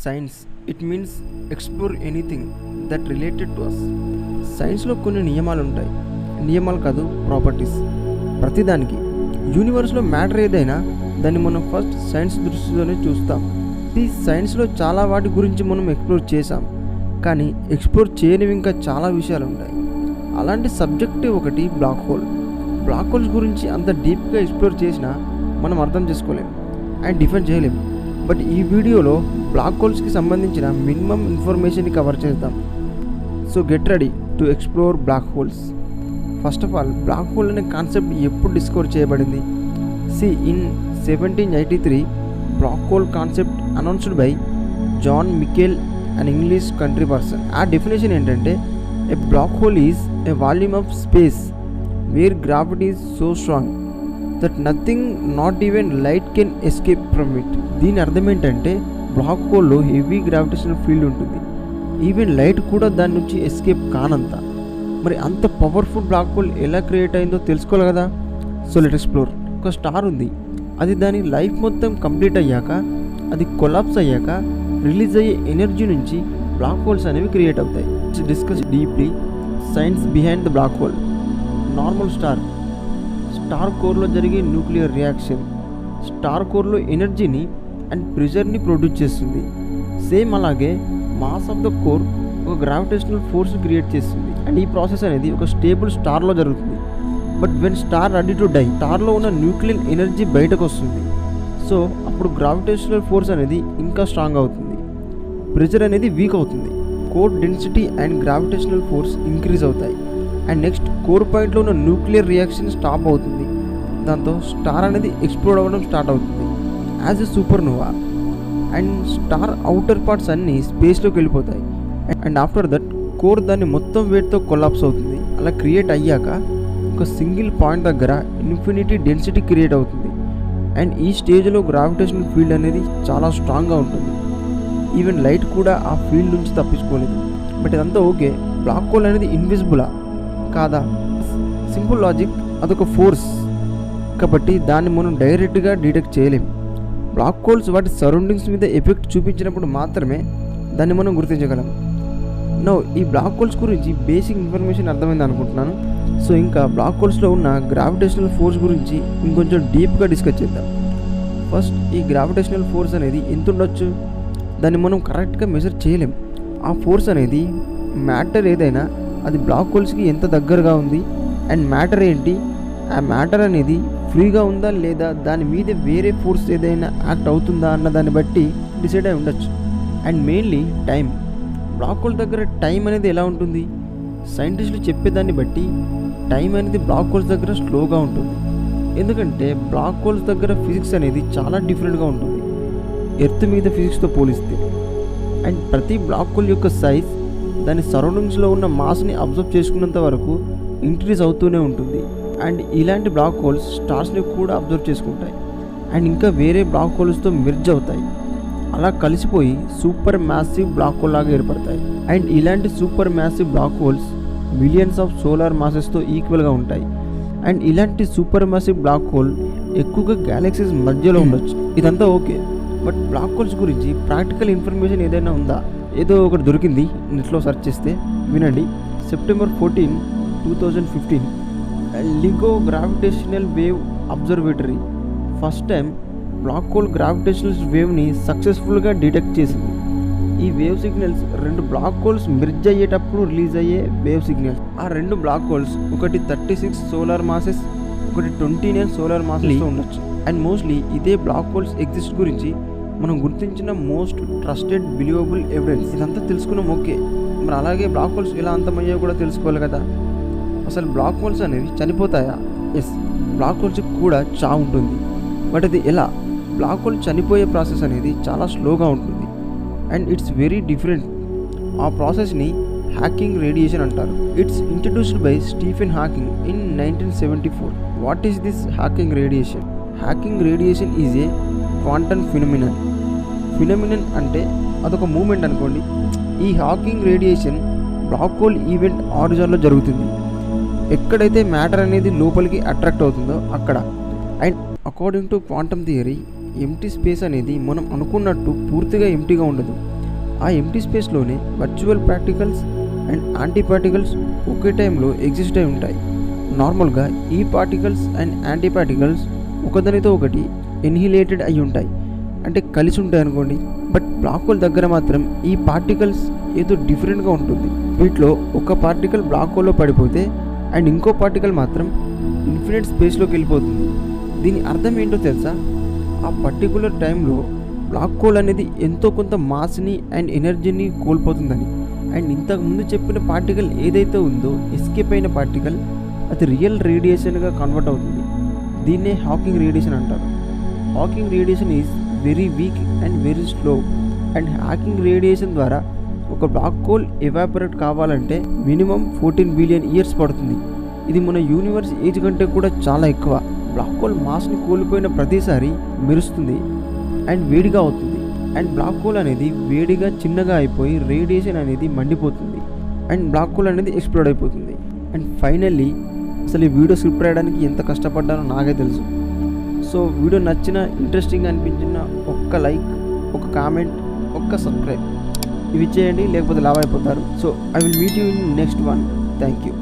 Science it means explore anything that related to us. సైన్స్లో కొన్ని నియమాలు ఉంటాయి, నియమాలు కాదు ప్రాపర్టీస్. ప్రతిదానికి యూనివర్స్లో మ్యాటర్ ఏదైనా దాన్ని మనం ఫస్ట్ సైన్స్ దృష్టిలోనే చూస్తాం. ఈ సైన్స్లో చాలా వాటి గురించి మనం ఎక్స్ప్లోర్ చేసాం, కానీ ఎక్స్ప్లోర్ చేయనివి ఇంకా చాలా విషయాలు ఉంటాయి. అలాంటి సబ్జెక్టే ఒకటి బ్లాక్ హోల్. బ్లాక్ హోల్స్ గురించి అంత డీప్గా ఎక్స్ప్లోర్ చేసినా మనం అర్థం చేసుకోలేం అండ్ డిఫైన్ చేయలేం. బట్ ఈ వీడియోలో బ్లాక్ హోల్స్కి సంబంధించిన మినిమం ఇన్ఫర్మేషన్ని కవర్ చేద్దాం. So get ready to explore black holes. First of all, black hole అనే కాన్సెప్ట్ ఎప్పుడు డిస్కవర్ చేయబడింది? In 1783 black hole concept announced by John Michell, an English country person. ఆ డెఫినేషన్ ఏంటంటే, a black hole is a volume of space where gravity is so strong that nothing, not even light can escape from it. దీని అర్థం ఏంటంటే, black హోల్లో heavy gravitational field ఉంటుంది, even light కూడా దాని నుంచి ఎస్కేప్ కానంత. మరి అంత పవర్ఫుల్ బ్లాక్ హోల్ ఎలా క్రియేట్ అయిందో తెలుసుకోవాలి కదా. So let explore. ఒక స్టార్ ఉంది, అది దాని లైఫ్ మొత్తం కంప్లీట్ అయ్యాక, అది కొలాప్స్ అయ్యాక రిలీజ్ అయ్యే ఎనర్జీ నుంచి బ్లాక్ హోల్స్ అనేవి క్రియేట్ అవుతాయి. Discuss deeply science behind the black hole. Normal star కోర్లో జరిగే న్యూక్లియర్ రియాక్షన్ స్టార్ కోర్లో ఎనర్జీని అండ్ ప్రెషర్ని ప్రొడ్యూస్ చేస్తుంది. సేమ్ అలాగే మాస్ ఆఫ్ ద కోర్ ఒక గ్రావిటేషనల్ ఫోర్స్ క్రియేట్ చేస్తుంది. అండ్ ఈ ప్రాసెస్ అనేది ఒక స్టేబుల్ స్టార్లో జరుగుతుంది. But when star ready to die, స్టార్లో ఉన్న న్యూక్లియర్ ఎనర్జీ బయటకు వస్తుంది. సో అప్పుడు గ్రావిటేషనల్ ఫోర్స్ అనేది ఇంకా స్ట్రాంగ్ అవుతుంది, ప్రెషర్ అనేది వీక్ అవుతుంది, core density and gravitational force increase అవుతాయి. అండ్ నెక్స్ట్ కోర్ పాయింట్లో ఉన్న న్యూక్లియర్ రియాక్షన్ స్టాప్ అవుతుంది. దాంతో స్టార్ అనేది ఎక్స్ప్లోడ్ అవ్వడం స్టార్ట్ అవుతుంది as a supernova. And star outer parts అన్నీ స్పేస్లోకి వెళ్ళిపోతాయి. అండ్ ఆఫ్టర్ దట్ కోర్ దాన్ని మొత్తం వెయిట్తో కొలాప్స్ అవుతుంది. అలా క్రియేట్ అయ్యాక ఒక సింగిల్ పాయింట్ దగ్గర ఇన్ఫినిటీ డెన్సిటీ క్రియేట్ అవుతుంది. అండ్ ఈ స్టేజ్లో గ్రావిటేషనల్ ఫీల్డ్ అనేది చాలా స్ట్రాంగ్గా ఉంటుంది, ఈవెన్ లైట్ కూడా ఆ ఫీల్డ్ నుంచి తప్పించుకోలేదు. బట్ ఇదంతా ఓకే, బ్లాక్ హోల్ అనేది ఇన్విజిబులా కాదా? సింపుల్ లాజిక్, అదొక ఫోర్స్ కాబట్టి దాన్ని మనం డైరెక్ట్గా డిటెక్ట్ చేయలేం. బ్లాక్ హోల్స్ వాటి సరౌండింగ్స్ మీద ఎఫెక్ట్ చూపించినప్పుడు మాత్రమే దాన్ని మనం గుర్తించగలం. నో, ఈ బ్లాక్ హోల్స్ గురించి బేసిక్ ఇన్ఫర్మేషన్ అర్థమైంది అనుకుంటున్నాను. సో ఇంకా బ్లాక్ హోల్స్లో ఉన్న గ్రావిటేషనల్ ఫోర్స్ గురించి ఇంకొంచెం డీప్గా డిస్కస్ చేద్దాం. ఫస్ట్, ఈ గ్రావిటేషనల్ ఫోర్స్ అనేది ఎంత ఉండొచ్చు? దాన్ని మనం కరెక్ట్గా మెజర్ చేయలేం. ఆ ఫోర్స్ అనేది మ్యాటర్ ఏదైనా అది బ్లాక్ హోల్స్కి ఎంత దగ్గరగా ఉంది, అండ్ మ్యాటర్ ఏంటి, ఆ మ్యాటర్ అనేది ఫ్రీగా ఉందా లేదా, దాని మీద వేరే ఫోర్స్ ఏదైనా యాక్ట్ అవుతుందా అన్న దాన్ని బట్టి డిసైడ్ అయి ఉండొచ్చు. And mainly time. Black hole దగ్గర టైం అనేది ఎలా ఉంటుంది? సైంటిస్టులు చెప్పేదాన్ని బట్టి టైం అనేది బ్లాక్ హోల్స్ దగ్గర స్లోగా ఉంటుంది. ఎందుకంటే బ్లాక్ హోల్స్ దగ్గర ఫిజిక్స్ అనేది చాలా డిఫరెంట్గా ఉంటుంది ఎర్త్ మీద ఫిజిక్స్తో పోలిస్తే. అండ్ ప్రతి బ్లాక్ హోల్ యొక్క సైజ్ దాని సరౌండింగ్స్లో ఉన్న మాస్ని అబ్జర్వ్ చేసుకున్నంత వరకు ఇంక్రీజ్ అవుతూనే ఉంటుంది. అండ్ ఇలాంటి బ్లాక్ హోల్స్ స్టార్స్ని కూడా అబ్జర్వ్ చేసుకుంటాయి అండ్ ఇంకా వేరే బ్లాక్ హోల్స్తో మెర్జ్ అవుతాయి. అలా కలిసిపోయి సూపర్ మ్యాసివ్ బ్లాక్ హోల్ లాగా ఏర్పడతాయి. అండ్ ఇలాంటి super massive black holes millions of solar మాసెస్తో ఈక్వల్గా ఉంటాయి. అండ్ ఇలాంటి సూపర్ మ్యాసివ్ బ్లాక్ హోల్ ఎక్కువగా గ్యాలక్సీస్ మధ్యలో ఉండొచ్చు. ఇదంతా ఓకే, బట్ బ్లాక్ హోల్స్ గురించి ప్రాక్టికల్ ఇన్ఫర్మేషన్ ఏదైనా ఉందా? ఏదో ఒకటి దొరికింది నెట్లో సెర్చ్ చేస్తే. వినండి. September 14, 2015 LIGO gravitational wave observatory first time black hole gravitational వేవ్ని సక్సెస్ఫుల్గా డిటెక్ట్ చేసింది. ఈ వేవ్ సిగ్నల్స్ రెండు బ్లాక్ హోల్స్ మెర్జ్ అయ్యేటప్పుడు రిలీజ్ అయ్యే వేవ్ సిగ్నల్స్. ఆ రెండు బ్లాక్ హోల్స్ ఒకటి 36 సోలార్ మాసెస్, ఒకటి 29 సోలార్ మాసెస్లో ఉండొచ్చు. అండ్ మోస్ట్లీ ఇదే బ్లాక్ హోల్స్ ఎగ్జిస్ట్ గురించి మనం గుర్తించిన మోస్ట్ ట్రస్టెడ్ బిలీవబుల్ ఎవిడెన్స్. ఇదంతా తెలుసుకున్నాం ఓకే, మరి అలాగే బ్లాక్ హోల్స్ ఎలా అంతమయ్యాయో కూడా తెలుసుకోవాలి కదా. అసలు బ్లాక్ హోల్స్ అనేవి చనిపోతాయా? ఎస్, బ్లాక్ హోల్స్కి కూడా చావు ఉంటుంది. బట్ అది ఎలా? బ్లాక్ హోల్ చనిపోయే ప్రాసెస్ అనేది చాలా స్లోగా ఉంటుంది అండ్ ఇట్స్ వెరీ డిఫరెంట్. ఆ ప్రాసెస్ని హ్యాకింగ్ రేడియేషన్ అంటారు. It's introduced by Stephen Hawking in 1974. What is this Hawking radiation? Hawking radiation is a quantum phenomenon. Phenomenon అంటే అదొక మూమెంట్ అనుకోండి. ఈ Hawking radiation black hole event ఆరిజిన్లో జరుగుతుంది. ఎక్కడైతే మ్యాటర్ అనేది లోపలికి అట్రాక్ట్ అవుతుందో అక్కడ. And according to quantum theory, empty space అనేది మనం అనుకున్నట్టు పూర్తిగా ఎంటీగా ఉండదు. ఆ ఎంటీ స్పేస్లోనే virtual particles and anti particles ఒకే టైంలో ఎగ్జిస్ట్ అయి ఉంటాయి. నార్మల్గా ఈ పార్టికల్స్ అండ్ యాంటీ పార్టికల్స్ ఒకదానితో ఒకటి ఎన్హిలేటెడ్ అయి ఉంటాయి, అంటే కలిసి ఉంటాయి అనుకోండి. బట్ బ్లాక్ హోల్ దగ్గర మాత్రం ఈ పార్టికల్స్ ఏదో డిఫరెంట్గా ఉంటుంది. వీటిలో ఒక పార్టికల్ బ్లాక్ హోల్లో పడిపోతే అండ్ ఇంకో పార్టికల్ మాత్రం ఇన్ఫినిట్ స్పేస్లోకి వెళ్ళిపోతుంది. దీని అర్థం ఏంటో తెలుసా? ఆ పర్టికులర్ టైంలో బ్లాక్ హోల్ అనేది ఎంతో కొంత మాస్ని అండ్ ఎనర్జీని కోల్పోతుందని. అండ్ ఇంతకుముందు చెప్పిన పార్టికల్ ఏదైతే ఉందో ఎస్కేప్ అయిన పార్టికల్, అది రియల్ రేడియేషన్గా కన్వర్ట్ అవుతుంది. దీన్నే హాకింగ్ రేడియేషన్ అంటారు. Hawking radiation is very weak and very slow. And Hawking radiation ద్వారా ఒక బ్లాక్ హోల్ ఎవాపరేట్ కావాలంటే మినిమం 14 బిలియన్ ఇయర్స్ పడుతుంది. ఇది మన యూనివర్స్ ఏజ్ కంటే కూడా చాలా ఎక్కువ. బ్లాక్ హోల్ మాస్ని కోల్పోయిన ప్రతిసారి మెరుస్తుంది అండ్ వేడిగా అవుతుంది. అండ్ బ్లాక్ హోల్ అనేది వేడిగా చిన్నగా అయిపోయి రేడియేషన్ అనేది మండిపోతుంది అండ్ బ్లాక్ హోల్ అనేది ఎక్స్ప్లోడ్ అయిపోతుంది. అండ్ ఫైనల్లీ అసలు ఈ వీడియో స్క్రిప్ట్ రాయడానికి ఎంత కష్టపడ్డానో నాకే తెలుసు. సో వీడియో నచ్చిన, ఇంట్రెస్టింగ్ అనిపించిన ఒక్క లైక్, ఒక కామెంట్, ఒక్క సబ్స్క్రైబ్ ఇవి చేయండి, లేకపోతే లావ్ అయిపోతారు. So I will meet you in next one. Thank you.